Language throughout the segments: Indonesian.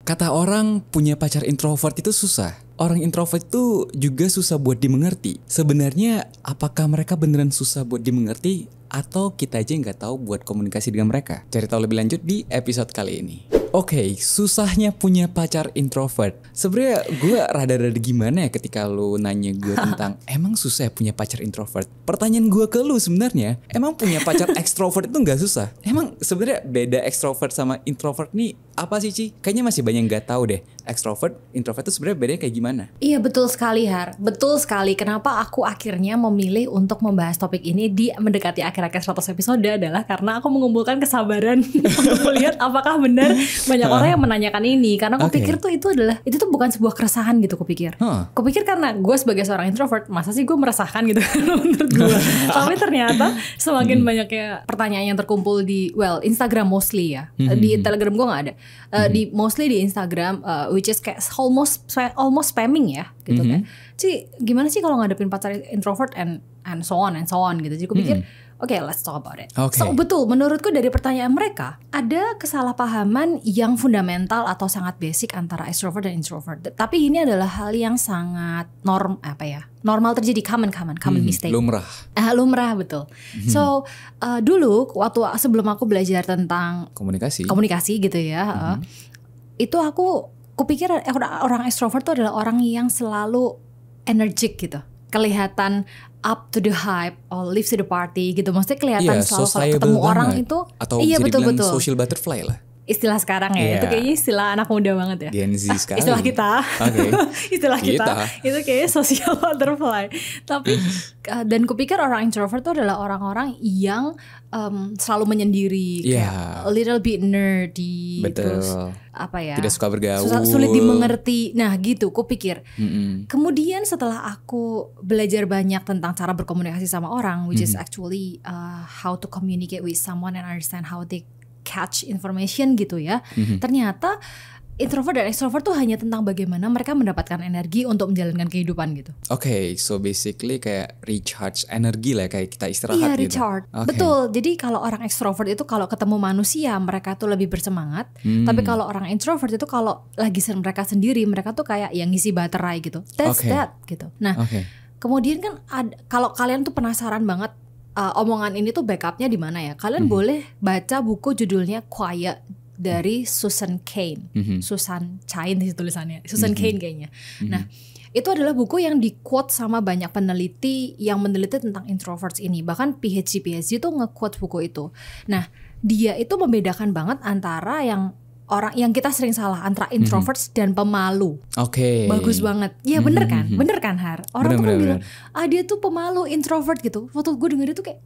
Kata orang punya pacar introvert itu susah. Orang introvert itu juga susah buat dimengerti. Sebenarnya apakah mereka beneran susah buat dimengerti atau kita aja nggak tahu buat komunikasi dengan mereka? Cari tahu lebih lanjut di episode kali ini. Oke, susahnya punya pacar introvert. Sebenarnya gue rada-rada gimana ya ketika lu nanya gue tentang emang susah ya punya pacar introvert. Pertanyaan gue ke lu sebenarnya, emang punya pacar extrovert itu nggak susah? Emang sebenarnya beda extrovert sama introvert nih apa sih Ci? Kayaknya masih banyak yang nggak tahu deh. Extrovert, introvert itu sebenarnya bedanya kayak gimana? Iya betul sekali Har, betul sekali. Kenapa aku akhirnya memilih untuk membahas topik ini di mendekati akhir-akhir 100 episode adalah karena aku mengumpulkan kesabaran untuk melihat apakah benar banyak orang yang menanyakan ini. Karena aku pikir tuh itu tuh bukan sebuah keresahan gitu kupikir. Kupikir karena gue sebagai seorang introvert, masa sih gue meresahkan gitu menurut gue. Tapi ternyata semakin banyaknya pertanyaan yang terkumpul di Instagram mostly ya. Di Telegram gue nggak ada. Mostly di Instagram, which is kayak almost spamming ya gitu kan. Ci, gimana sih kalau ngadepin pacar introvert and so on gitu. Jadi aku pikir okay, let's talk about it. So betul, menurutku dari pertanyaan mereka ada kesalahpahaman yang fundamental atau sangat basic antara extrovert dan introvert. Tapi ini adalah hal yang sangat normal terjadi, common mistake. Lumrah betul. So dulu waktu sebelum aku belajar tentang komunikasi gitu ya, itu aku pikir orang extrovert itu adalah orang yang selalu energik gitu, kelihatan up to the hype or live to the party gitu. Maksudnya kelihatan selalu kalau ketemu orang itu atau bisa dibilang social butterfly lah. Istilah sekarang ya, itu kayaknya istilah anak muda banget ya. Gen Z sekali. Istilah kita, istilah kita itu kayaknya social butterfly. Tapi dan kupikir orang introvert itu adalah orang-orang yang selalu menyendiri, kayak a little bit nerdy, terus tidak suka bergaul, sulit dimengerti. Nah gitu, kupikir. Kemudian setelah aku belajar banyak tentang cara berkomunikasi sama orang, which is actually how to communicate with someone and understand how they catch information gitu ya. Ternyata introvert dan extrovert tuh hanya tentang bagaimana mereka mendapatkan energi untuk menjalankan kehidupan gitu. So basically kayak recharge energi lah, kayak kita istirahat gitu. Iya, recharge. Betul. Jadi kalau orang extrovert itu kalau ketemu manusia mereka tuh lebih bersemangat. Tapi kalau orang introvert itu kalau lagi mereka sendiri, mereka tuh kayak yang ngisi baterai gitu. That's that gitu. Nah, kemudian kan kalau kalian tuh penasaran banget omongan ini tuh backupnya di mana ya? Kalian boleh baca buku judulnya Quiet dari Susan Cain. Susan Cain sih tulisannya. Susan Cain kayaknya. Nah, itu adalah buku yang di-quote sama banyak peneliti yang meneliti tentang introverts ini. Bahkan PhD tuh nge-quote buku itu. Nah, dia itu membedakan banget antara orang yang kita sering salah antara introverts dan pemalu. Bagus banget. Ya bener kan? Bener kan Har? Orang tuh kan bilang, dia tuh pemalu, introvert gitu. Waktu gue denger itu kayak,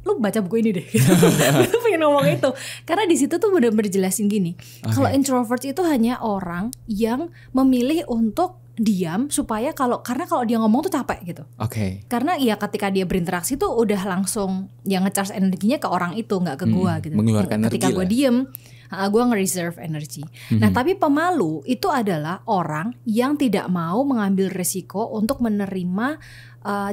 lu baca buku ini deh. Gue tuh pengen ngomong itu. Karena di situ tuh bener-bener jelasin gini. Kalau introvert itu hanya orang yang memilih untuk diam supaya karena kalau dia ngomong tuh capek gitu. Karena ya ketika dia berinteraksi tuh udah langsung yang nge-charge energinya ke orang itu, nggak ke gua gitu. Mengeluarkan energi. Ketika gua diem, gue nge-reserve energy. Nah tapi pemalu itu adalah orang yang tidak mau mengambil resiko untuk menerima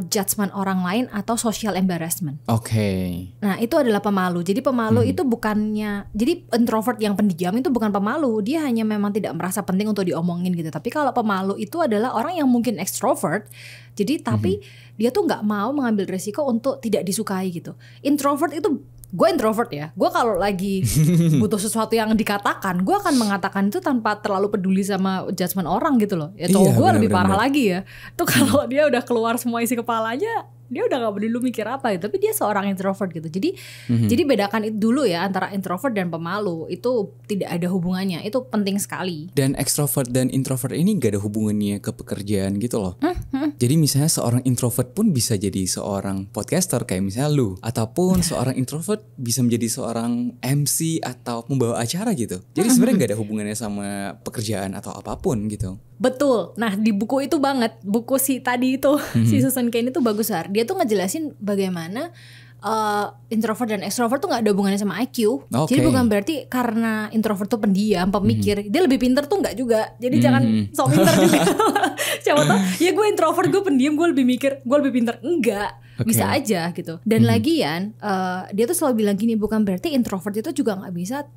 judgement orang lain atau social embarrassment. Nah itu adalah pemalu. Jadi pemalu itu bukannya, jadi introvert yang pendiam itu bukan pemalu. Dia hanya memang tidak merasa penting untuk diomongin gitu. Tapi kalau pemalu itu adalah orang yang mungkin extrovert. Jadi tapi dia tuh nggak mau mengambil resiko untuk tidak disukai gitu. Introvert itu, gue introvert ya. Gue kalau lagi butuh sesuatu yang dikatakan, gue akan mengatakan itu tanpa terlalu peduli sama judgement orang gitu loh. Ya cowok gue lebih parah lagi ya. Tuh kalau dia udah keluar semua isi kepalanya, dia udah gak peduli mikir apa gitu. Tapi dia seorang introvert gitu. Jadi bedakan itu dulu ya antara introvert dan pemalu. Itu tidak ada hubungannya. Itu penting sekali. Dan extrovert dan introvert ini gak ada hubungannya ke pekerjaan gitu loh. Jadi misalnya seorang introvert pun bisa jadi seorang podcaster kayak misalnya lu. Ataupun seorang introvert bisa menjadi seorang MC atau pembawa acara gitu. Jadi sebenarnya gak ada hubungannya sama pekerjaan atau apapun gitu. Betul. Nah di buku itu banget, buku si tadi itu, si Susan Cain itu bagus Har. Dia tuh ngejelasin bagaimana introvert dan extrovert tuh gak ada hubungannya sama IQ. Jadi bukan berarti karena introvert tuh pendiam, pemikir, dia lebih pinter tuh gak juga. Jadi jangan sok pinter juga. Siapa tau ya gue introvert, gue pendiam, gue lebih mikir, gue lebih pinter. Enggak, bisa aja gitu. Dan lagian dia tuh selalu bilang gini, bukan berarti introvert itu juga gak bisa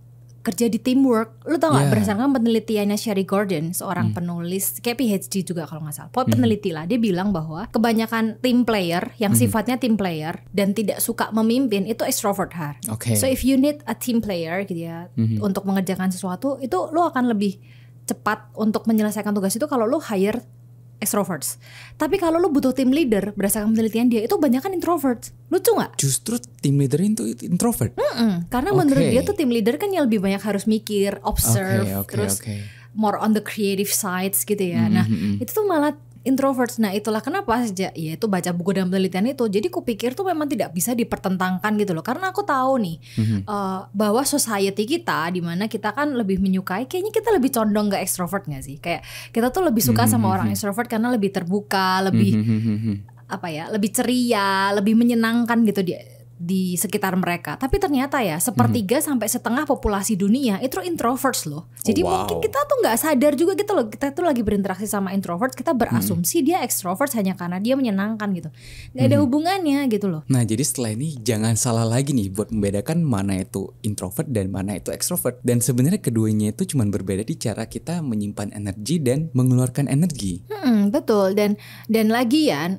kerja di teamwork. Lu tau gak berdasarkan penelitiannya Sherry Gordon, seorang penulis kayak PhD juga kalau gak salah, peneliti lah. Dia bilang bahwa kebanyakan team player yang sifatnya team player dan tidak suka memimpin itu extrovert Har. So if you need a team player gitu ya, untuk mengerjakan sesuatu, itu lu akan lebih cepat untuk menyelesaikan tugas itu kalau lu hire extroverts. Tapi kalau lu butuh team leader, berdasarkan penelitian dia itu banyak kan introverts. Lucu gak? Justru team leader itu introvert? Karena menurut dia tuh team leader kan yang lebih banyak harus mikir, observe, terus more on the creative sides gitu ya. Nah itu tuh malah introverts. Nah itulah kenapa sejak ya itu baca buku dan penelitian itu, jadi kupikir tuh memang tidak bisa dipertentangkan gitu loh. Karena aku tahu nih bahwa society kita, dimana kita kan lebih menyukai, kayaknya kita lebih condong ke extrovert gak sih? Kayak kita tuh lebih suka sama orang extrovert karena lebih terbuka, lebih apa ya, lebih ceria, lebih menyenangkan gitu di sekitar mereka. Tapi ternyata ya 1/3 sampai setengah populasi dunia itu introverts loh. Jadi mungkin kita tuh nggak sadar juga gitu loh, kita tuh lagi berinteraksi sama introverts, kita berasumsi dia extroverts hanya karena dia menyenangkan gitu. Nggak ada hubungannya gitu loh. Nah jadi setelah ini jangan salah lagi nih buat membedakan mana itu introvert dan mana itu extrovert. Dan sebenarnya keduanya itu cuma berbeda di cara kita menyimpan energi dan mengeluarkan energi. Betul. Dan lagi ya,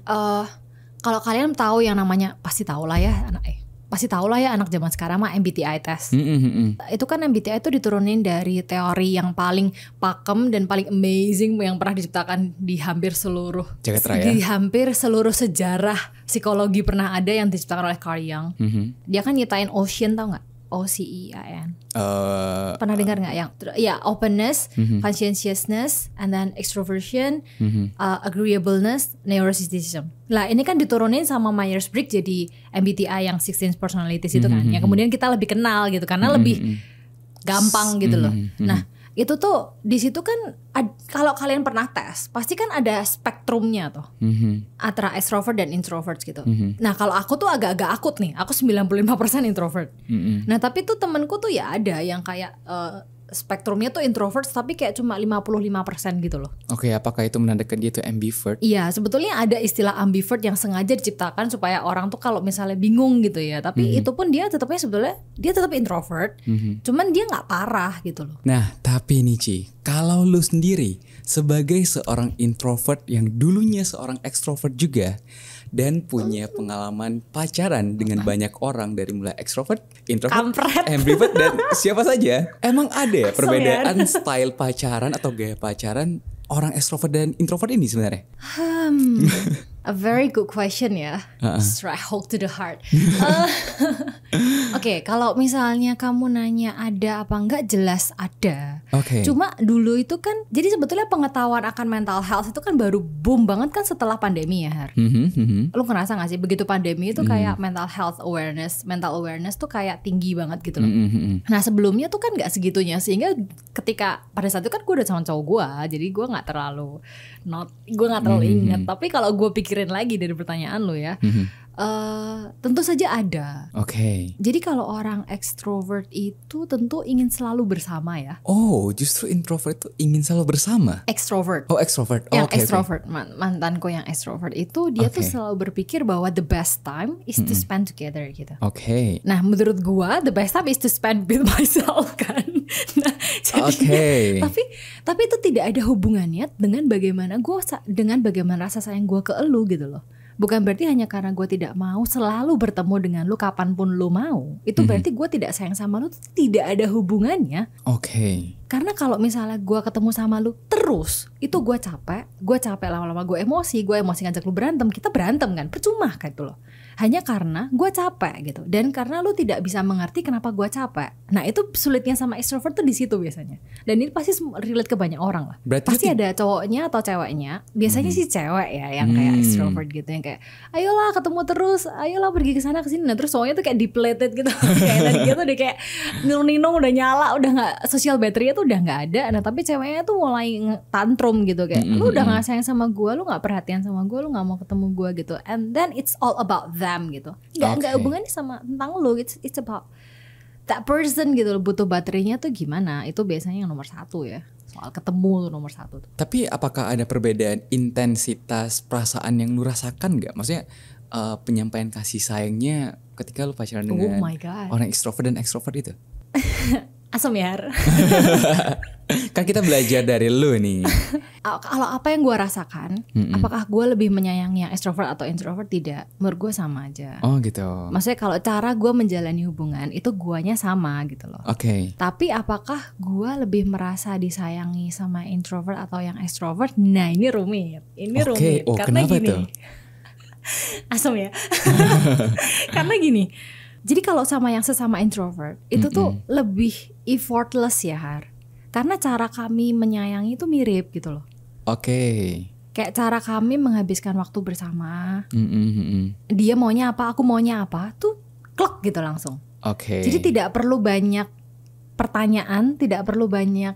kalau kalian tahu yang namanya pasti tahu lah ya anak zaman sekarang mah MBTI test. Itu kan MBTI itu diturunin dari teori yang paling pakem dan paling amazing yang pernah diciptakan di hampir seluruh sejarah psikologi pernah ada, yang diciptakan oleh Carl Jung. Dia kan nyiptain Ocean, tau nggak? OCEAN. Pernah dengar nggak yang openness, conscientiousness, and then extroversion, agreeableness, neuroticism. Lah ini kan diturunin sama Myers-Briggs jadi MBTI yang 16 personalities itu kan. Yang kemudian kita lebih kenal gitu karena lebih gampang gitu loh. Nah itu tuh di situ kan kalau kalian pernah tes pasti kan ada spektrumnya tuh antara extrovert dan introvert gitu. Nah kalau aku tuh agak-agak akut nih, aku 95% introvert. Nah tapi tuh temenku tuh ya ada yang kayak spektrumnya tuh introvert tapi kayak cuma 55% gitu loh. Apakah itu menandakan dia tuh ambivert? Iya, sebetulnya ada istilah ambivert yang sengaja diciptakan supaya orang tuh kalau misalnya bingung gitu ya. Tapi itu pun dia tetapnya sebetulnya dia tetap introvert. Cuman dia nggak parah gitu loh. Nah, tapi nih Ci, kalau lu sendiri sebagai seorang introvert yang dulunya seorang extrovert juga dan punya pengalaman pacaran dengan banyak orang dari mulai extrovert, introvert, ambivert dan siapa saja. Emang ada ya perbedaan style pacaran atau gaya pacaran orang extrovert dan introvert ini sebenarnya? A very good question ya. Strike home to the heart. Oke, kalau misalnya kamu nanya ada apa enggak, jelas ada. Cuma dulu itu kan, jadi sebetulnya pengetahuan akan mental health itu kan baru boom banget kan setelah pandemi ya Har. Lu ngerasa gak sih begitu pandemi itu kayak mental awareness tuh kayak tinggi banget gitu loh. Nah sebelumnya tuh kan gak segitunya, sehingga ketika pada saat itu kan gue udah sama cowok gue, jadi gue gak terlalu ingat. Tapi kalau gue pikirin lagi dari pertanyaan lu ya, tentu saja ada. Jadi kalau orang extrovert itu tentu ingin selalu bersama ya. Oh, justru introvert itu ingin selalu bersama. Extrovert. Oh, extrovert. Yang extrovert, mantanku yang extrovert itu dia tuh selalu berpikir bahwa the best time is to spend together gitu. Nah, menurut gua the best time is to spend with myself kan. Nah, jadi tapi itu tidak ada hubungannya dengan bagaimana rasa sayang gua ke elu gitu loh. Bukan berarti hanya karena gue tidak mau selalu bertemu dengan lu kapanpun lu mau, itu berarti gue tidak sayang sama lu. Tidak ada hubungannya. Karena kalau misalnya gue ketemu sama lu terus, itu gue capek lama-lama gue emosi ngajak lu berantem, kita berantem kan, percuma kan itu loh. Hanya karena gue capek gitu, dan karena lu tidak bisa mengerti kenapa gue capek. Nah itu sulitnya sama extrovert tuh di situ biasanya. Dan ini pasti relate ke banyak orang lah. Pasti ada cowoknya atau ceweknya. Biasanya sih cewek ya yang kayak extrovert gitu, yang kayak ayolah ketemu terus, ayolah pergi ke sana ke sini. Nah terus cowoknya tuh kayak depleted gitu. Kayak tadi dia tuh udah kayak ninung udah nyala, udah nggak, social battery-nya tuh udah nggak ada. Nah tapi ceweknya tuh mulai tantrum gitu kayak lu udah nggak sayang sama gue, lu nggak perhatian sama gue, lu nggak mau ketemu gue gitu. And then it's all about them gitu. Nggak hubungannya sama tentang lu. It's about that person gitu. Butuh baterainya tuh gimana. Itu biasanya yang nomor 1 ya. Soal ketemu tuh nomor 1 tuh. Tapi apakah ada perbedaan intensitas perasaan yang lu rasakan gak? Maksudnya penyampaian kasih sayangnya ketika lu pacaran dengan orang extrovert dan extrovert itu? Asem ya. Kan kita belajar dari lu nih. Kalau apa yang gue rasakan, apakah gue lebih menyayangi yang extrovert atau introvert? Tidak, menurut gue sama aja. Oh gitu. Maksudnya kalau cara gue menjalani hubungan itu guanya sama gitu loh. Oke. Tapi apakah gue lebih merasa disayangi sama introvert atau yang extrovert? Nah ini rumit. Ini Oke. rumit. Oh, karena kenapa gini. tuh? Asem ya. Karena gini. Jadi kalau sama yang sesama introvert itu tuh lebih effortless ya Har. Karena cara kami menyayangi itu mirip gitu loh. Oke. Kayak cara kami menghabiskan waktu bersama. Dia maunya apa, aku maunya apa, tuh klek gitu langsung. Oke. Jadi tidak perlu banyak pertanyaan, tidak perlu banyak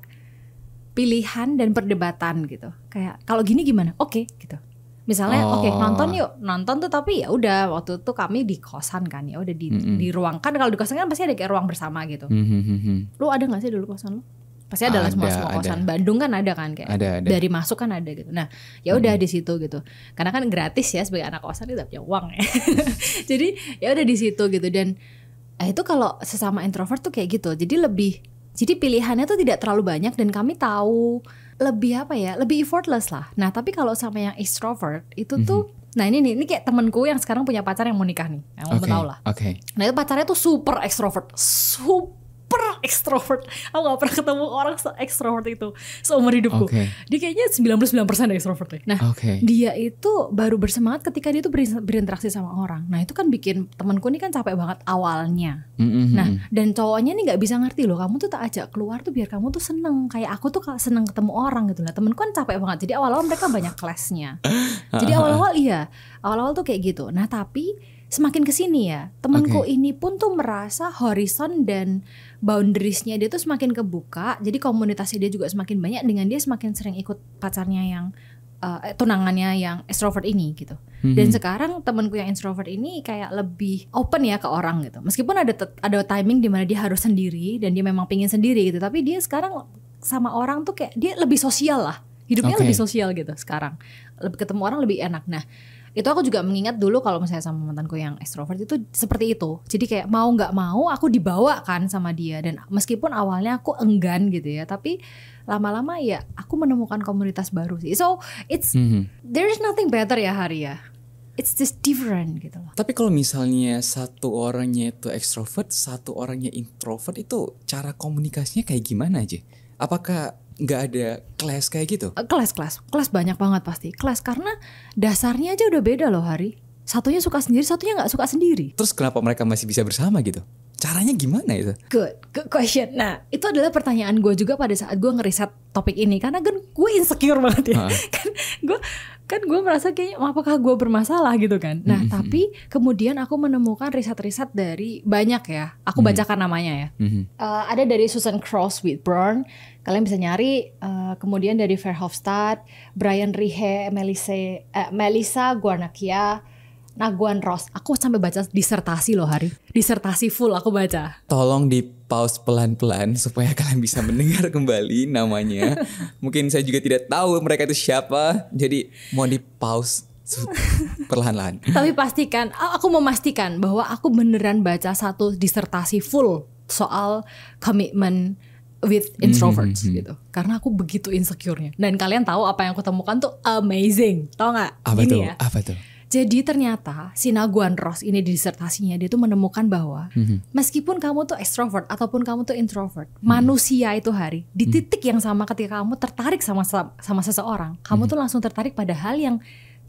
pilihan dan perdebatan gitu. Kayak kalau gini gimana? Oke, gitu. Misalnya oke, nonton yuk. Nonton tuh tapi ya udah waktu itu kami di kosan kan ya udah di ruang. Kan kalau di kosan kan pasti ada kayak ruang bersama gitu. Lu ada enggak sih dulu kosan lu? Pasti ada lah semua kosan. Bandung kan ada kan kayak ada. dari masuk kan ada gitu. Nah, ya udah di situ gitu. Karena kan gratis ya sebagai anak kosan kita punya uang ya. Jadi ya udah di situ gitu dan itu kalau sesama introvert tuh kayak gitu. Jadi pilihannya tuh tidak terlalu banyak dan kami tahu lebih apa ya, lebih effortless lah. Nah tapi kalau sama yang extrovert itu tuh, nah ini kayak temenku yang sekarang punya pacar yang mau nikah nih, yang mau tahu lah. Nah itu pacarnya tuh super extrovert, extrovert. Aku gak pernah ketemu orang se-extrovert itu seumur hidupku. Dia kayaknya 99% extrovert deh. Nah dia itu baru bersemangat ketika dia tuh berinteraksi sama orang. Nah itu kan bikin temanku ini kan capek banget awalnya. Nah dan cowoknya nih gak bisa ngerti loh, kamu tuh tak ajak keluar tuh biar kamu tuh seneng. Kayak aku tuh seneng ketemu orang gitu lah. Temenku kan capek banget. Jadi awal-awal mereka banyak clash-nya. Jadi awal-awal tuh kayak gitu. Nah tapi semakin kesini ya, temanku ini pun tuh merasa horizon dan boundariesnya dia tuh semakin kebuka. Jadi komunitasnya dia juga semakin banyak dengan dia semakin sering ikut pacarnya yang tunangannya yang extrovert ini gitu. Dan sekarang temanku yang introvert ini kayak lebih open ya ke orang gitu. Meskipun ada timing di mana dia harus sendiri dan dia memang pingin sendiri gitu. Tapi dia sekarang sama orang tuh kayak dia lebih sosial lah. Hidupnya lebih sosial gitu sekarang. Lebih ketemu orang lebih enak. Nah itu aku juga mengingat dulu kalau misalnya sama mantanku yang extrovert itu seperti itu. Jadi kayak mau gak mau aku dibawa kan sama dia. Dan meskipun awalnya aku enggan gitu ya, tapi lama-lama ya aku menemukan komunitas baru sih. So it's there's nothing better ya Hari ya. It's just different gitu loh. Tapi kalau misalnya satu orangnya itu extrovert, satu orangnya introvert, itu cara komunikasinya kayak gimana aja? Apakah nggak ada clash kayak gitu? Clash banyak banget pasti. Clash karena dasarnya aja udah beda loh Hari. Satunya suka sendiri, satunya nggak suka sendiri. Terus kenapa mereka masih bisa bersama gitu? Caranya gimana itu? Good question. Nah itu adalah pertanyaan gue juga pada saat gue ngeriset topik ini. Karena kan gue insecure banget ya. Kan gue merasa kayaknya apakah gue bermasalah gitu kan. Nah tapi kemudian aku menemukan riset-riset dari banyak ya. Aku bacakan namanya ya. Ada dari Susan Cross-Whitburn. Kalian bisa nyari. Kemudian dari Verhofstadt, Brian Rihe, Melissa Guarnacchia, Naguan Ross. Aku sampai baca disertasi loh Hari. Disertasi full aku baca. Tolong di pause pelan-pelan supaya kalian bisa mendengar kembali namanya. Mungkin saya juga tidak tahu mereka itu siapa. Jadi mau di pause perlahan-lahan. Tapi pastikan, aku memastikan bahwa aku beneran baca satu disertasi full soal komitmen with introverts gitu. Karena aku begitu insecure-nya. Dan kalian tahu apa yang aku temukan tuh amazing. Tahu gak? Apa tuh? Jadi ternyata si Naguan Ross ini di disertasinya dia tuh menemukan bahwa meskipun kamu tuh extrovert ataupun kamu tuh introvert, manusia itu Hari di titik yang sama ketika kamu tertarik sama seseorang, kamu tuh langsung tertarik pada hal yang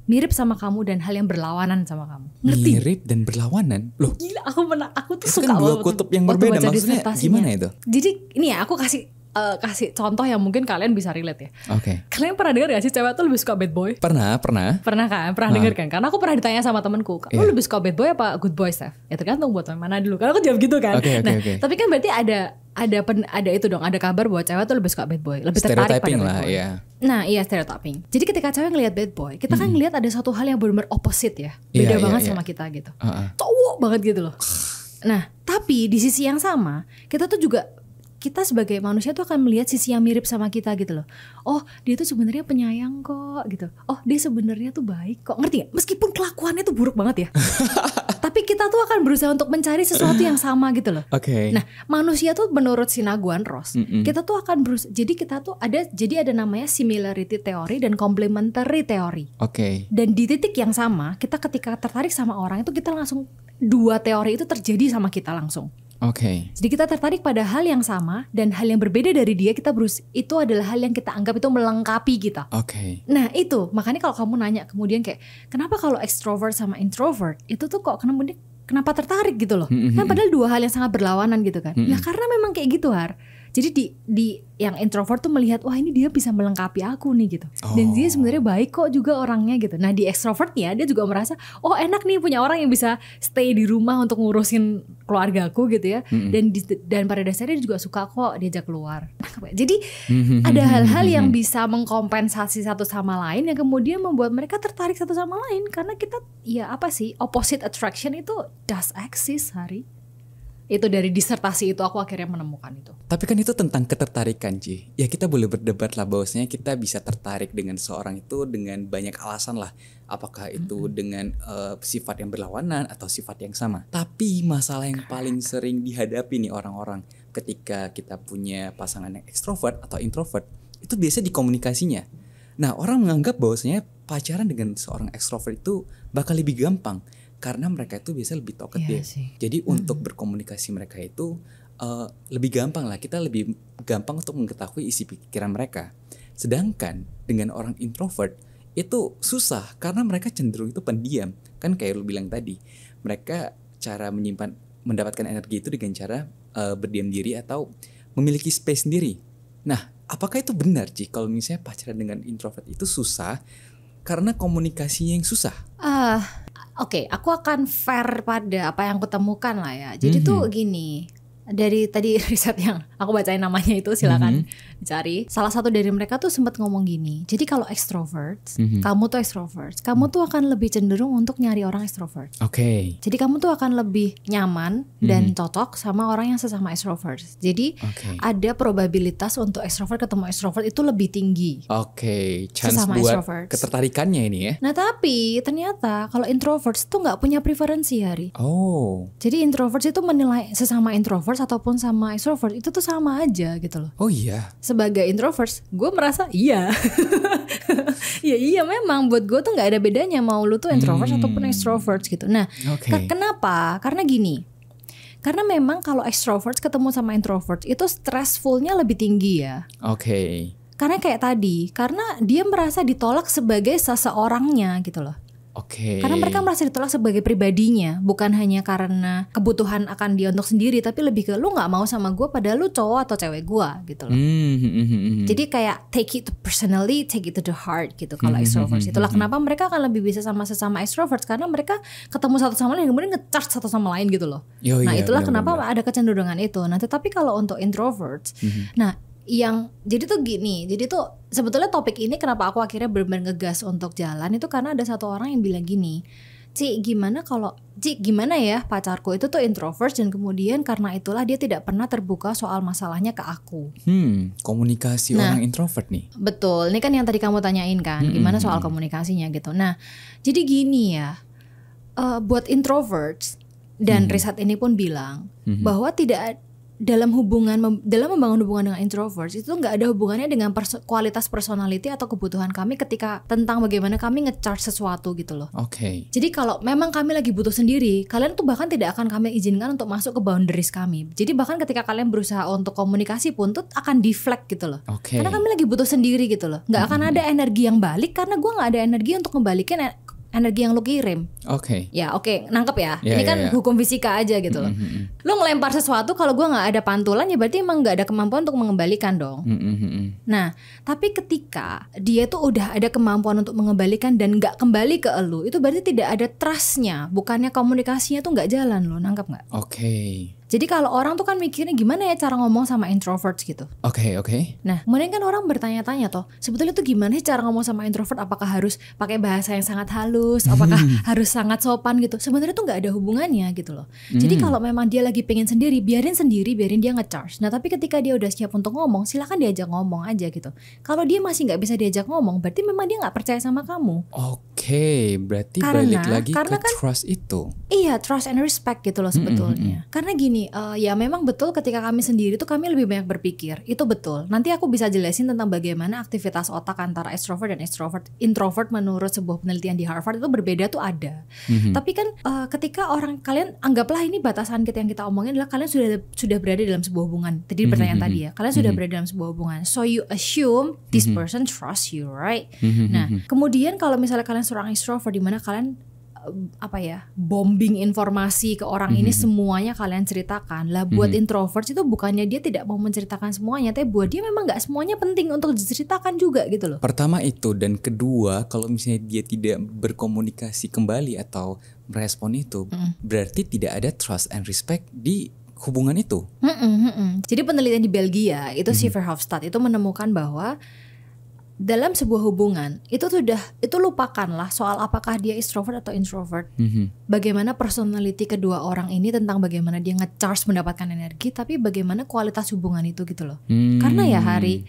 mirip sama kamu dan hal yang berlawanan sama kamu. Ngerti? Mirip dan berlawanan. Loh, gila aku tuh itu suka kan dua kutub yang berbeda. Maksudnya gimana itu? Jadi ini ya aku kasih contoh yang mungkin kalian bisa relate ya. Kalian pernah dengar gak sih cewek tuh lebih suka bad boy? Pernah kan? Pernah denger kan? Karena aku pernah ditanya sama temenku, lu lebih suka bad boy apa good boy, Steph? Ya tergantung buat yang mana dulu. Karena aku jawab gitu kan. Tapi kan berarti ada itu dong, ada kabar bahwa cewek tuh lebih suka bad boy, lebih tertarik pada bad boy. Nah iya, stereotyping. Jadi ketika cewek ngelihat bad boy, kita kan ngelihat ada satu hal yang benar-benar opposite ya, beda banget sama kita gitu, cowok banget gitu loh. Nah tapi di sisi yang sama kita sebagai manusia tuh akan melihat sisi yang mirip sama kita gitu loh. Oh dia tuh sebenarnya penyayang kok gitu. Oh dia sebenarnya tuh baik kok. Ngerti gak? Meskipun kelakuannya tuh buruk banget ya. Tapi kita tuh akan berusaha untuk mencari sesuatu yang sama gitu loh. Oke. Nah, manusia tuh menurut si Naguan Ross, kita tuh akan berusaha. Jadi kita tuh ada namanya similarity theory dan complementary theory. Oke. Dan di titik yang sama, kita ketika tertarik sama orang itu kita langsung dua teori itu terjadi sama kita langsung. Oke. Jadi kita tertarik pada hal yang sama dan hal yang berbeda dari dia, itu adalah hal yang kita anggap itu melengkapi kita. Oke. Nah itu makanya kalau kamu nanya kemudian kayak kenapa kalau extrovert sama introvert itu tuh kok kenapa tertarik gitu loh? Kan padahal dua hal yang sangat berlawanan gitu kan. Nah karena memang kayak gitu Har. Jadi di yang introvert tuh melihat wah ini dia bisa melengkapi aku nih gitu. Dan dia sebenarnya baik kok juga orangnya gitu. Nah di extrovertnya dia juga merasa oh enak nih punya orang yang bisa stay di rumah untuk ngurusin keluargaku gitu ya. Dan pada dasarnya dia juga suka kok diajak keluar. Jadi ada hal-hal yang bisa mengkompensasi satu sama lain yang kemudian membuat mereka tertarik satu sama lain karena kita ya apa sih opposite attraction itu does exist Hari. Itu dari disertasi itu aku akhirnya menemukan itu. Tapi kan itu tentang ketertarikan Ci. Ya kita boleh berdebat lah bahwasanya kita bisa tertarik dengan seorang itu dengan banyak alasan lah. Apakah itu dengan sifat yang berlawanan atau sifat yang sama. Tapi masalah yang paling sering dihadapi nih orang-orang ketika kita punya pasangan yang ekstrovert atau introvert itu biasanya di komunikasinya. Nah orang menganggap bahwasanya pacaran dengan seorang ekstrovert itu bakal lebih gampang. Karena mereka itu biasa lebih talkative. Jadi untuk berkomunikasi mereka itu lebih gampang lah. Kita lebih gampang untuk mengetahui isi pikiran mereka. Sedangkan dengan orang introvert itu susah karena mereka cenderung itu pendiam. Kan kayak lu bilang tadi, mereka cara mendapatkan energi itu dengan cara berdiam diri atau memiliki space sendiri. Nah, apakah itu benar Ci kalau misalnya pacaran dengan introvert itu susah karena komunikasinya yang susah? Oke, aku akan fair pada apa yang aku temukan lah ya. Jadi tuh gini, dari tadi riset yang aku bacain namanya itu silakan dicari. Salah satu dari mereka tuh sempat ngomong gini. Jadi kalau extroverts, kamu tuh akan lebih cenderung untuk nyari orang extrovert. Oke. Jadi kamu tuh akan lebih nyaman dan cocok sama orang yang sesama extrovert. Jadi ada probabilitas untuk extrovert ketemu extrovert itu lebih tinggi. Oke, chance sesama buat extroverts. ketertarikannya ini ya. Nah tapi ternyata kalau introverts tuh nggak punya preferensi Hari. Oh. Jadi introverts itu menilai sesama introverts ataupun sama extrovert itu tuh sama aja gitu loh. Oh iya. Sebagai introverts, gue merasa iya. Iya memang buat gue tuh nggak ada bedanya mau lu tuh introverts ataupun extroverts gitu. Nah, kenapa? Karena gini. Karena memang kalau extroverts ketemu sama introverts itu stressfulnya lebih tinggi ya. Oke. Karena kayak tadi, karena dia merasa ditolak sebagai seseorangnya gitu loh. Oke. Karena mereka merasa ditolak sebagai pribadinya, bukan hanya karena kebutuhan akan dia untuk sendiri, tapi lebih ke lu nggak mau sama gue padahal lu cowok atau cewek gue gitu loh. Jadi kayak take it personally, take it to the heart gitu kalau extroverts. Itulah kenapa mereka akan lebih bisa sama sesama extroverts karena mereka ketemu satu sama lain kemudian nge-charge satu sama lain gitu loh. Nah itulah kenapa ada kecenderungan itu. Nah tetapi kalau untuk introverts, nah jadi tuh gini, jadi tuh sebetulnya topik ini kenapa aku akhirnya benar-benar ngegas untuk jalan itu karena ada satu orang yang bilang gini, Ci gimana ya pacarku itu tuh introvert dan kemudian karena itulah dia tidak pernah terbuka soal masalahnya ke aku. Komunikasi orang introvert nih. Betul, ini kan yang tadi kamu tanyain kan, gimana soal komunikasinya gitu. Nah jadi gini ya, buat introverts dan riset ini pun bilang bahwa tidak dalam membangun hubungan dengan introverts itu nggak ada hubungannya dengan kualitas personality atau kebutuhan kami ketika tentang bagaimana kami nge-charge sesuatu gitu loh. Oke. Jadi kalau memang kami lagi butuh sendiri, kalian tuh bahkan tidak akan kami izinkan untuk masuk ke boundaries kami. Jadi bahkan ketika kalian berusaha untuk komunikasi pun tuh akan deflect gitu loh. Karena kami lagi butuh sendiri gitu loh. Nggak akan ada energi yang balik karena gue nggak ada energi untuk kembalikan energi yang lu kirim. Nangkep ya. Ini kan hukum fisika aja gitu loh. Lu ngelempar sesuatu kalau gue nggak ada pantulan ya berarti emang nggak ada kemampuan untuk mengembalikan dong. Nah, tapi ketika dia tuh udah ada kemampuan untuk mengembalikan dan nggak kembali ke elu, itu berarti tidak ada trustnya. Bukannya komunikasinya tuh nggak jalan loh, nangkep nggak? Jadi kalau orang tuh kan mikirnya gimana ya cara ngomong sama introverts gitu. Oke. Nah, kemudian kan orang bertanya-tanya toh, sebetulnya tuh gimana sih cara ngomong sama introvert? Apakah harus pakai bahasa yang sangat halus? Apakah harus sangat sopan gitu? Sebenarnya tuh nggak ada hubungannya gitu loh. Jadi kalau memang dia lagi pengen sendiri, biarin dia nge-charge. Nah, tapi ketika dia udah siap untuk ngomong, silakan diajak ngomong aja gitu. Kalau dia masih nggak bisa diajak ngomong, berarti memang dia nggak percaya sama kamu. Oke, berarti balik lagi ke trust itu. Iya, trust and respect gitu loh sebetulnya. Karena gini, ya memang betul ketika kami sendiri tuh kami lebih banyak berpikir. Itu betul. Nanti aku bisa jelasin tentang bagaimana aktivitas otak antara extrovert dan introvert menurut sebuah penelitian di Harvard itu berbeda tuh ada. Tapi kan ketika kalian anggaplah ini batasan kita yang kita omongin adalah kalian sudah berada dalam sebuah hubungan. Tadi pertanyaan tadi ya, kalian sudah berada dalam sebuah hubungan. So you assume this person trusts you, right? Nah, kemudian kalau misalnya kalian seorang extrovert di mana kalian bombing informasi ke orang ini semuanya kalian ceritakan lah. Buat introvert itu bukannya dia tidak mau menceritakan semuanya, tapi buat dia memang nggak semuanya penting untuk diceritakan juga gitu loh. Pertama itu, dan kedua kalau misalnya dia tidak berkomunikasi kembali atau merespon itu, berarti tidak ada trust and respect di hubungan itu. Jadi penelitian di Belgia itu si Verhofstadt itu menemukan bahwa dalam sebuah hubungan itu lupakanlah soal apakah dia extrovert atau introvert. Bagaimana personality kedua orang ini tentang bagaimana dia nge-charge mendapatkan energi, tapi bagaimana kualitas hubungan itu gitu loh. Karena ya Hari,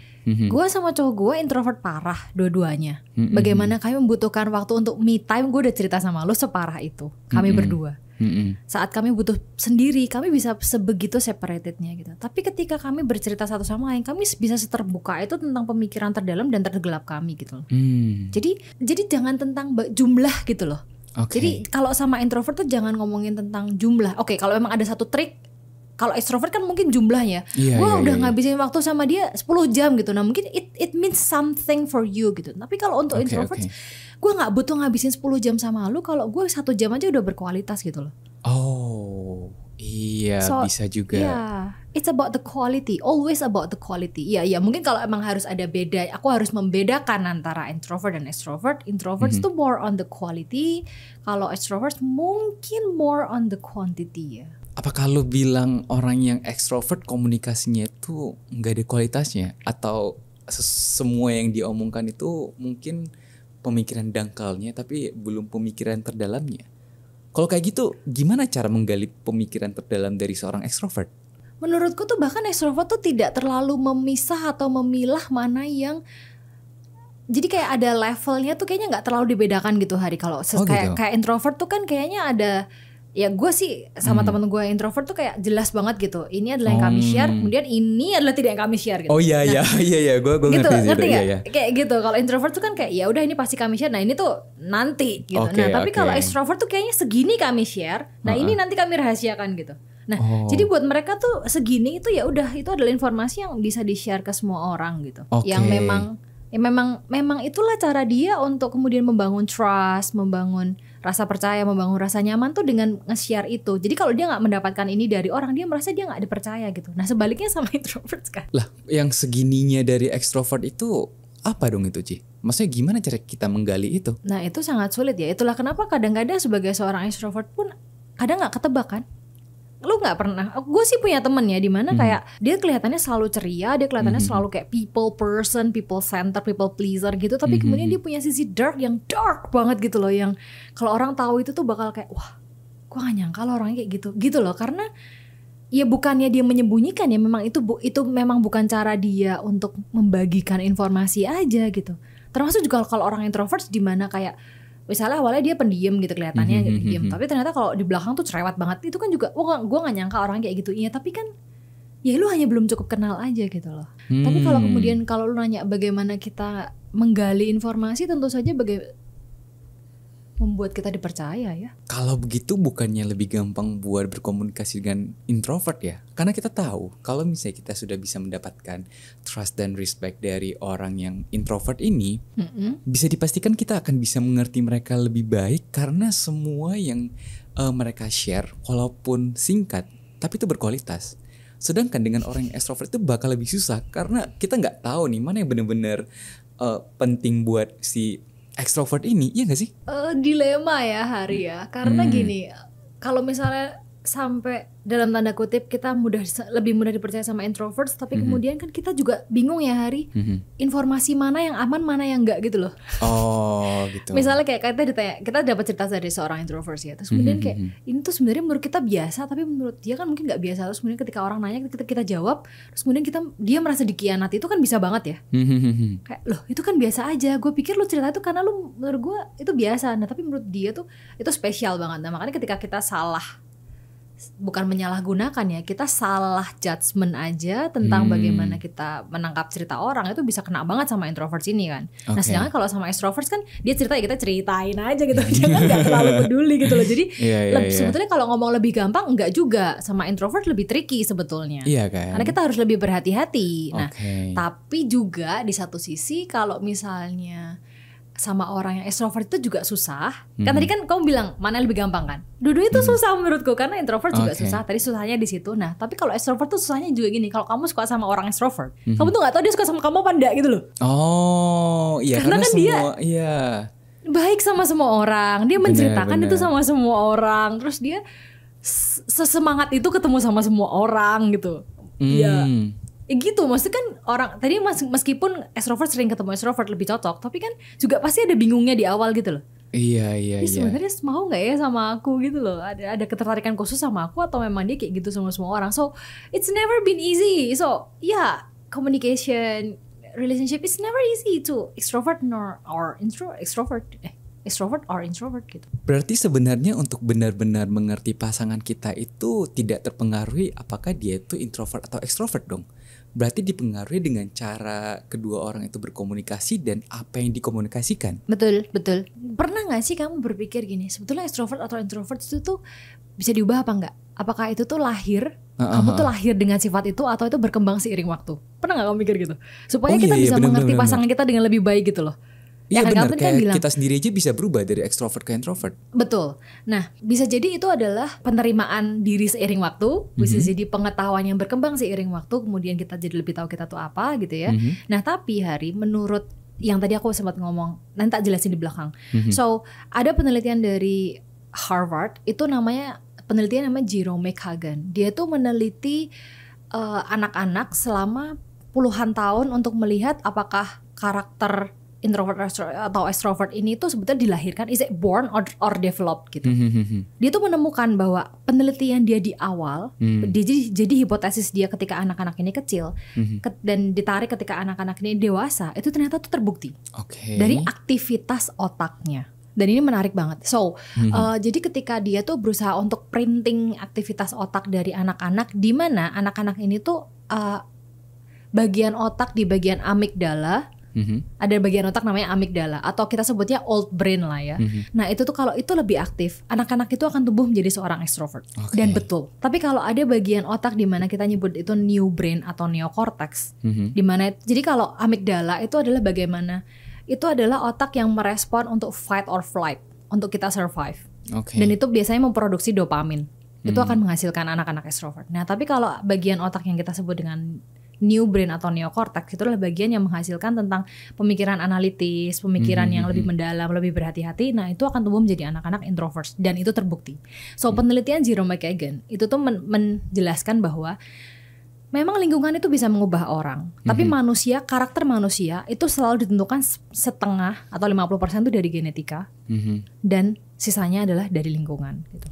gue sama cowok gue introvert parah dua-duanya. Bagaimana kami membutuhkan waktu untuk me time, gue udah cerita sama lo separah itu. Kami berdua. Saat kami butuh sendiri, kami bisa sebegitu separatednya gitu. Tapi ketika kami bercerita satu sama lain, kami bisa terbuka itu tentang pemikiran terdalam dan tergelap kami gitu loh. Jadi jangan tentang jumlah gitu loh. Jadi kalau sama introvert tuh jangan ngomongin tentang jumlah. Oke, kalau memang ada satu trik, kalau extrovert kan mungkin jumlahnya. Wah udah ngabisin waktu sama dia 10 jam gitu. Nah mungkin it means something for you gitu. Tapi kalau untuk introvert, gue gak butuh ngabisin 10 jam sama lu. Kalau gue 1 jam aja udah berkualitas gitu loh. Oh iya, bisa juga. It's about the quality. Always about the quality. Iya mungkin kalau emang harus ada beda, aku harus membedakan antara introvert dan extrovert. Introverts itu more on the quality. Kalau extroverts mungkin more on the quantity ya. Apakah lo bilang orang yang ekstrovert komunikasinya itu nggak ada kualitasnya, atau semua yang diomongkan itu mungkin pemikiran dangkalnya tapi belum pemikiran terdalamnya? Kalau kayak gitu, gimana cara menggali pemikiran terdalam dari seorang ekstrovert? Menurutku tuh bahkan ekstrovert tuh tidak terlalu memisah atau memilah mana yang, jadi kayak ada levelnya tuh kayaknya nggak terlalu dibedakan gitu Hari. Kalau kayak introvert tuh kan kayaknya ada. Ya gue sih sama temen gue introvert tuh kayak jelas banget gitu. Ini adalah yang kami share, kemudian ini adalah tidak yang kami share gitu. Oh iya, gue gitu, ngerti gak? Iya. Kayak gitu. Kalau introvert tuh kan kayak ya udah ini pasti kami share. Nah ini tuh nanti gitu. Tapi kalau extrovert tuh kayaknya segini kami share. Nah ini nanti kami rahasiakan gitu. Nah jadi buat mereka tuh segini itu ya udah, itu adalah informasi yang bisa di share ke semua orang gitu. Yang memang itulah cara dia untuk kemudian membangun trust, membangun rasa percaya, membangun rasa nyaman tuh dengan nge-share itu. Jadi kalau dia gak mendapatkan ini dari orang, dia merasa dia gak dipercaya gitu. Nah sebaliknya sama introvert kan. Lah yang segininya dari extrovert itu apa dong itu Ci? Maksudnya gimana cara kita menggali itu? Nah itu sangat sulit ya. Itulah kenapa kadang-kadang sebagai seorang extrovert pun kadang gak ketebak kan. Lu nggak pernah, gue sih punya temen ya dimana kayak dia kelihatannya selalu ceria, dia kelihatannya selalu kayak people person, people center, people pleaser gitu, tapi kemudian dia punya sisi dark yang dark banget gitu loh, yang kalau orang tahu itu tuh bakal kayak wah, gue gak nyangka lo orangnya kayak gitu loh. Karena ya bukannya dia menyembunyikan ya, memang itu memang bukan cara dia untuk membagikan informasi aja gitu. Termasuk juga kalau orang introvert dimana kayak misalnya awalnya dia pendiam gitu kelihatannya diam, tapi ternyata kalau di belakang tuh cerewet banget. Itu kan juga gue gak nyangka orang kayak gitu. Iya tapi kan ya lu hanya belum cukup kenal aja gitu loh. Tapi kalau kemudian kalau lu nanya bagaimana kita menggali informasi, tentu saja membuat kita dipercaya ya. Kalau begitu bukannya lebih gampang buat berkomunikasi dengan introvert ya? Karena kita tahu kalau misalnya kita sudah bisa mendapatkan trust dan respect dari orang yang introvert ini, bisa dipastikan kita akan bisa mengerti mereka lebih baik karena semua yang mereka share walaupun singkat tapi itu berkualitas. Sedangkan dengan orang yang extrovert itu bakal lebih susah karena kita nggak tahu nih mana yang benar-benar penting buat si extrovert ini, iya gak sih? Dilema ya Hari ya. Karena gini, kalau misalnya sampai dalam tanda kutip kita lebih mudah dipercaya sama introverts, tapi kemudian kan kita juga bingung ya Hari, informasi mana yang aman mana yang enggak gitu loh. Oh gitu. Misalnya kayak kita dapat cerita dari seorang introverts ya, terus kemudian kayak ini tuh sebenarnya menurut kita biasa, tapi menurut dia kan mungkin nggak biasa. Terus kemudian ketika orang nanya kita jawab, terus kemudian dia merasa dikhianati, itu kan bisa banget ya. Kayak loh itu kan biasa aja, gue pikir lu cerita itu karena lu menurut gue itu biasa, nah tapi menurut dia tuh itu spesial banget. Nah makanya ketika kita salah, bukan menyalahgunakan ya, kita salah judgement aja tentang bagaimana kita menangkap cerita orang, itu bisa kena banget sama introverts ini kan. Nah sedangkan kalau sama extroverts kan dia cerita ya kita ceritain aja gitu, dia kan gak terlalu peduli gitu loh. Jadi sebetulnya kalau ngomong lebih gampang enggak juga, sama introvert lebih tricky sebetulnya. Iya kan. Karena kita harus lebih berhati-hati. Nah tapi juga di satu sisi kalau misalnya sama orang yang extrovert itu juga susah. Kan tadi kan kamu bilang mana yang lebih gampang kan? Dua-duanya itu susah menurutku, karena introvert juga susah. Tadi susahnya di situ. Nah, tapi kalau extrovert tuh susahnya juga gini. Kalau kamu suka sama orang extrovert, kamu tuh nggak tahu dia suka sama kamu apa enggak gitu loh. Oh, iya karena kan semua dia baik sama semua orang. Dia menceritakan itu sama semua orang. Terus dia sesemangat itu ketemu sama semua orang gitu. Ya gitu, maksudnya kan orang tadi meskipun extrovert sering ketemu extrovert lebih cocok, tapi kan juga pasti ada bingungnya di awal gitu loh. Iya. Sebenarnya mau nggak ya sama aku gitu loh, ada ketertarikan khusus sama aku atau memang dia kayak gitu sama semua orang. So it's never been easy. So communication relationship is never easy to extrovert or extrovert or introvert gitu. Berarti sebenarnya untuk benar-benar mengerti pasangan kita itu tidak terpengaruhi apakah dia itu introvert atau extrovert dong. Berarti dipengaruhi dengan cara kedua orang itu berkomunikasi dan apa yang dikomunikasikan. Betul. Pernah gak sih kamu berpikir gini, sebetulnya extrovert atau introvert itu tuh bisa diubah apa enggak? Apakah itu tuh lahir, kamu tuh lahir dengan sifat itu, atau itu berkembang seiring waktu? Pernah gak kamu mikir gitu? Supaya kita bisa mengerti pasangan kita dengan lebih baik gitu loh. Iya benar, kayak kita sendiri aja bisa berubah dari extrovert ke introvert. Betul. Nah bisa jadi itu adalah penerimaan diri seiring waktu, bisa jadi pengetahuan yang berkembang seiring waktu, kemudian kita jadi lebih tahu kita tuh apa gitu ya. Nah tapi Hari, menurut yang tadi aku sempat ngomong, nanti tak jelasin di belakang. So ada penelitian dari Harvard, itu penelitian namanya Jerome Kagan. Dia tuh meneliti anak-anak selama puluhan tahun untuk melihat apakah karakter introvert atau extrovert ini tuh sebetulnya dilahirkan, is it born or developed gitu. Dia tuh menemukan bahwa penelitian dia di awal, jadi hipotesis dia ketika anak-anak ini kecil dan ditarik ketika anak-anak ini dewasa, itu ternyata tuh terbukti dari aktivitas otaknya. Dan ini menarik banget. So, jadi ketika dia tuh berusaha untuk printing aktivitas otak dari anak-anak, di mana anak-anak ini tuh bagian otak di bagian amigdala, ada bagian otak namanya amigdala, atau kita sebutnya old brain lah ya. Nah itu tuh kalau itu lebih aktif, anak-anak itu akan tumbuh menjadi seorang extrovert. Dan betul. Tapi kalau ada bagian otak di mana kita nyebut itu new brain atau neocortex, di mana jadi kalau amigdala itu adalah bagaimana, itu adalah otak yang merespon untuk fight or flight, untuk kita survive. Dan itu biasanya memproduksi dopamin. Itu akan menghasilkan anak-anak extrovert. Nah tapi kalau bagian otak yang kita sebut dengan new brain atau neocortex, itu adalah bagian yang menghasilkan tentang pemikiran analitis, pemikiran yang lebih mendalam, lebih berhati-hati. Nah itu akan tumbuh menjadi anak-anak introverts, dan itu terbukti. So penelitian Jerome Kagan itu tuh menjelaskan bahwa memang lingkungan itu bisa mengubah orang, tapi karakter manusia itu selalu ditentukan setengah atau 50% itu dari genetika, dan sisanya adalah dari lingkungan gitu.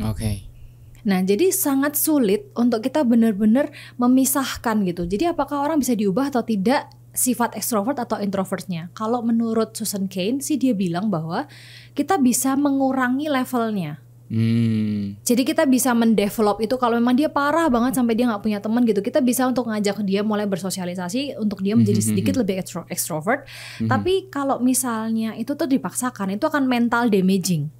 Nah jadi sangat sulit untuk kita benar-benar memisahkan gitu. Jadi apakah orang bisa diubah atau tidak sifat extrovert atau introvertnya? Kalau menurut Susan Cain sih, dia bilang bahwa kita bisa mengurangi levelnya. Jadi kita bisa mendevelop itu. Kalau memang dia parah banget sampai dia gak punya teman gitu, kita bisa untuk ngajak dia mulai bersosialisasi untuk dia menjadi sedikit lebih extrovert. Tapi kalau misalnya itu tuh dipaksakan, itu akan mental damaging.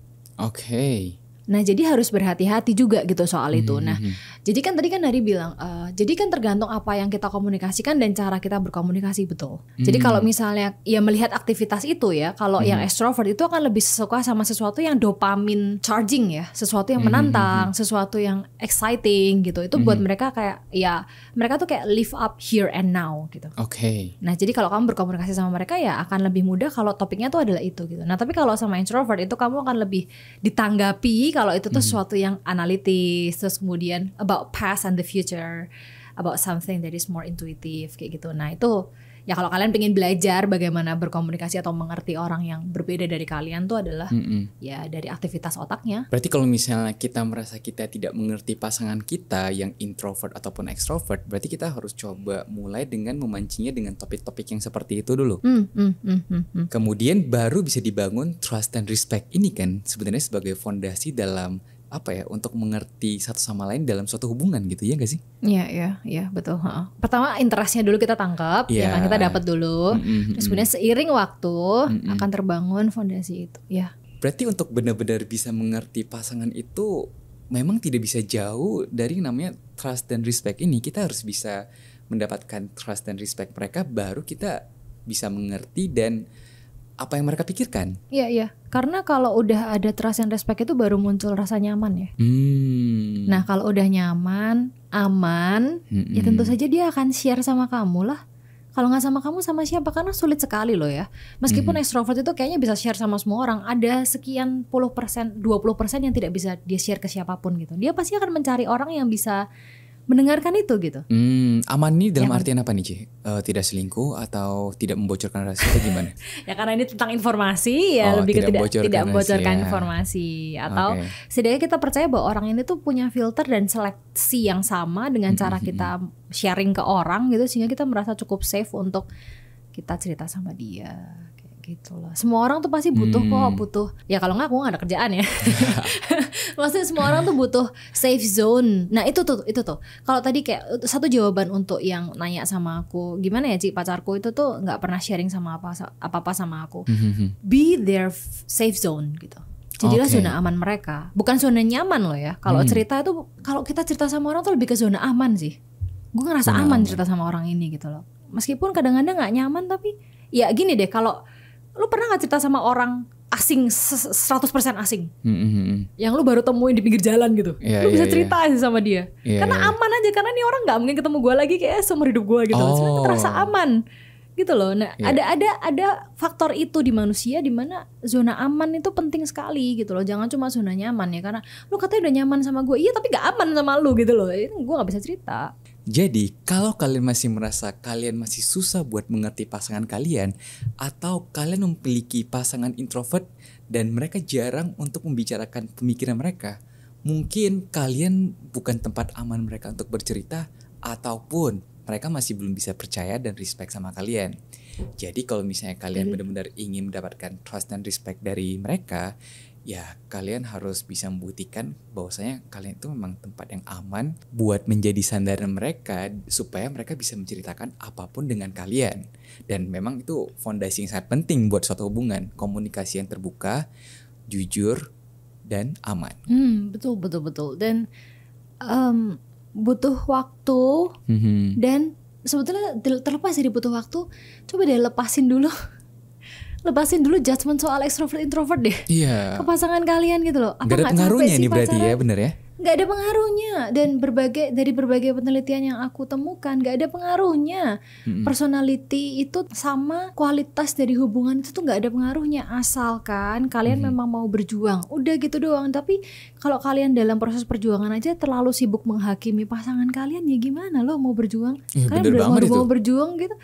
Nah jadi harus berhati-hati juga gitu soal itu. Nah jadi kan tadi kan Hari bilang, jadi kan tergantung apa yang kita komunikasikan dan cara kita berkomunikasi, betul. Jadi kalau misalnya ya melihat aktivitas itu ya, kalau yang extrovert itu akan lebih suka sama sesuatu yang dopamin charging ya, sesuatu yang menantang, sesuatu yang exciting gitu. Itu buat mereka kayak ya mereka tuh kayak live up here and now gitu. Nah jadi kalau kamu berkomunikasi sama mereka ya akan lebih mudah kalau topiknya tuh adalah itu gitu. Nah tapi kalau sama introvert itu kamu akan lebih ditanggapi kalau itu tuh sesuatu yang analitis, terus kemudian about past and the future, about something that is more intuitive kayak gitu. Nah itu ya kalau kalian pengen belajar bagaimana berkomunikasi atau mengerti orang yang berbeda dari kalian tuh adalah ya dari aktivitas otaknya. Berarti kalau misalnya kita merasa kita tidak mengerti pasangan kita yang introvert ataupun extrovert, berarti kita harus coba mulai dengan memancingnya dengan topik-topik yang seperti itu dulu. Kemudian baru bisa dibangun trust and respect ini kan sebenarnya sebagai fondasi dalam untuk mengerti satu sama lain dalam suatu hubungan gitu ya gak sih? Iya betul. Pertama interestnya dulu kita tangkap, ya kan kita dapat dulu. Terus kemudian seiring waktu akan terbangun fondasi itu. Ya. Berarti untuk benar-benar bisa mengerti pasangan itu memang tidak bisa jauh dari namanya trust dan respect ini. Kita harus bisa mendapatkan trust dan respect mereka, baru kita bisa mengerti dan apa yang mereka pikirkan. Iya. Karena kalau udah ada trust and respect itu baru muncul rasa nyaman ya. Nah kalau udah nyaman, aman, ya tentu saja dia akan share sama kamu lah. Kalau nggak sama kamu sama siapa? Karena sulit sekali loh ya. Meskipun extrovert itu kayaknya bisa share sama semua orang, ada sekian puluh persen, 20% yang tidak bisa dia share ke siapapun gitu. Dia pasti akan mencari orang yang bisa mendengarkan itu gitu. Aman nih dalam artian apa nih Ci? Tidak selingkuh atau tidak membocorkan rahasia atau gimana? Ya karena ini tentang informasi ya, lebih ke tidak membocorkan informasi. Atau setidaknya kita percaya bahwa orang ini tuh punya filter dan seleksi yang sama dengan cara kita sharing ke orang gitu, sehingga kita merasa cukup safe untuk kita cerita sama dia. Gitu loh. Semua orang tuh pasti butuh ya kalau nggak aku nggak ada kerjaan ya. Maksudnya semua orang tuh butuh safe zone. Nah itu tuh kalau tadi kayak satu jawaban untuk yang nanya sama aku, gimana ya Ci, pacarku itu tuh nggak pernah sharing sama apa-apa sama aku. Be their safe zone gitu. Jadilah zona aman mereka, bukan zona nyaman loh ya. Kalau cerita itu, kalau kita cerita sama orang tuh lebih ke zona aman sih. Gue ngerasa aman cerita sama orang ini gitu loh. Meskipun kadang-kadang nggak nyaman, tapi ya gini deh, kalau lu pernah gak cerita sama orang asing 100% asing yang lu baru temuin di pinggir jalan gitu, lu bisa cerita aja sama dia karena aman aja, karena nih orang gak mungkin ketemu gue lagi kayak seumur hidup gue gitu. Sebenarnya terasa aman gitu loh. Nah ada faktor itu di manusia, di mana zona aman itu penting sekali gitu loh. Jangan cuma zona nyaman ya, karena lu katanya udah nyaman sama gue, iya tapi gak aman sama lu gitu loh, gue gak bisa cerita. Jadi kalau kalian masih merasa kalian masih susah buat mengerti pasangan kalian, atau kalian memiliki pasangan introvert dan mereka jarang untuk membicarakan pemikiran mereka, mungkin kalian bukan tempat aman mereka untuk bercerita, ataupun mereka masih belum bisa percaya dan respect sama kalian. Jadi kalau misalnya kalian benar-benar ingin mendapatkan trust dan respect dari mereka, ya kalian harus bisa membuktikan bahwasanya kalian itu memang tempat yang aman buat menjadi sandaran mereka, supaya mereka bisa menceritakan apapun dengan kalian. Dan memang itu fondasi yang sangat penting buat suatu hubungan, komunikasi yang terbuka, jujur, dan aman. Betul. Dan butuh waktu, dan sebetulnya terlepas dari butuh waktu, coba deh lepasin dulu judgement soal extrovert introvert deh. Iya. Ke pasangan kalian gitu loh. Gak ada pengaruhnya nih berarti ya, bener ya? Gak ada pengaruhnya. Dan dari berbagai penelitian yang aku temukan, gak ada pengaruhnya. Personality itu sama kualitas dari hubungan itu tuh gak ada pengaruhnya, asalkan kalian memang mau berjuang. Udah gitu doang. Tapi kalau kalian dalam proses perjuangan aja terlalu sibuk menghakimi pasangan kalian, ya gimana lo mau berjuang? Kalian baru mau berjuang gitu,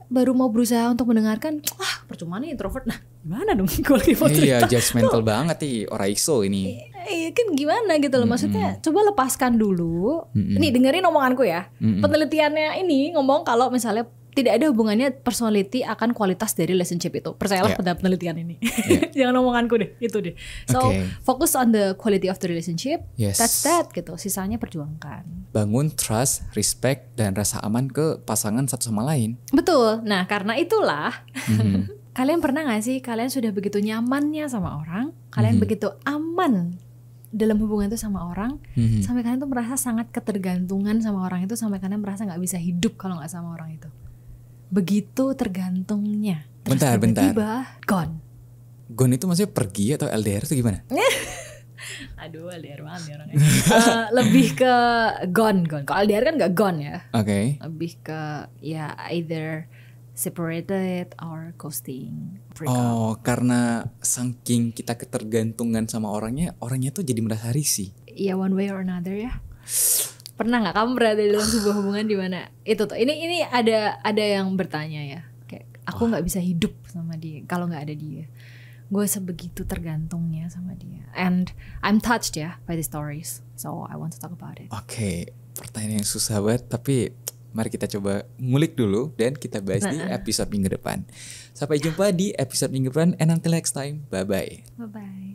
baru mau berusaha untuk mendengarkan, percuma nih introvert. Nah gimana dong gue lagi mau cerita. Iya, judgmental banget nih orang iso ini. Iya kan gimana gitu loh. Maksudnya coba lepaskan dulu. Nih dengerin omonganku ya. Penelitiannya ini ngomong kalau misalnya tidak ada hubungannya personality akan kualitas dari relationship itu. Percayalah pada penelitian ini. Jangan omonganku deh, itu deh. So focus on the quality of the relationship. That's that gitu. Sisanya perjuangkan. Bangun trust, respect, dan rasa aman ke pasangan satu sama lain. Betul. Nah karena itulah kalian pernah gak sih, kalian sudah begitu nyamannya sama orang, kalian begitu aman dalam hubungan itu sama orang, sampai kalian tuh merasa sangat ketergantungan sama orang itu, sampai kalian merasa gak bisa hidup kalau gak sama orang itu. Begitu tergantungnya. Terus tiba-tiba gone itu maksudnya pergi atau LDR itu gimana? Aduh LDR banget nih orangnya. Lebih ke gone. Kalau LDR kan gak gone ya. Lebih ke ya either separated or ghosting, break up. Oh, karena saking kita ketergantungan sama orangnya tuh jadi merasa risih. Ya one way or another ya. Pernah nggak kamu berada dalam sebuah hubungan di mana itu tuh ini ada yang bertanya ya, kayak aku nggak bisa hidup sama dia kalau nggak ada dia. Gue sebegitu tergantungnya sama dia. And I'm touched ya by the stories, so I want to talk about it. Oke, pertanyaan yang susah banget, tapi mari kita coba ngulik dulu dan kita bahas di episode minggu depan. Sampai jumpa di episode minggu depan, and until next time, bye bye. Bye bye.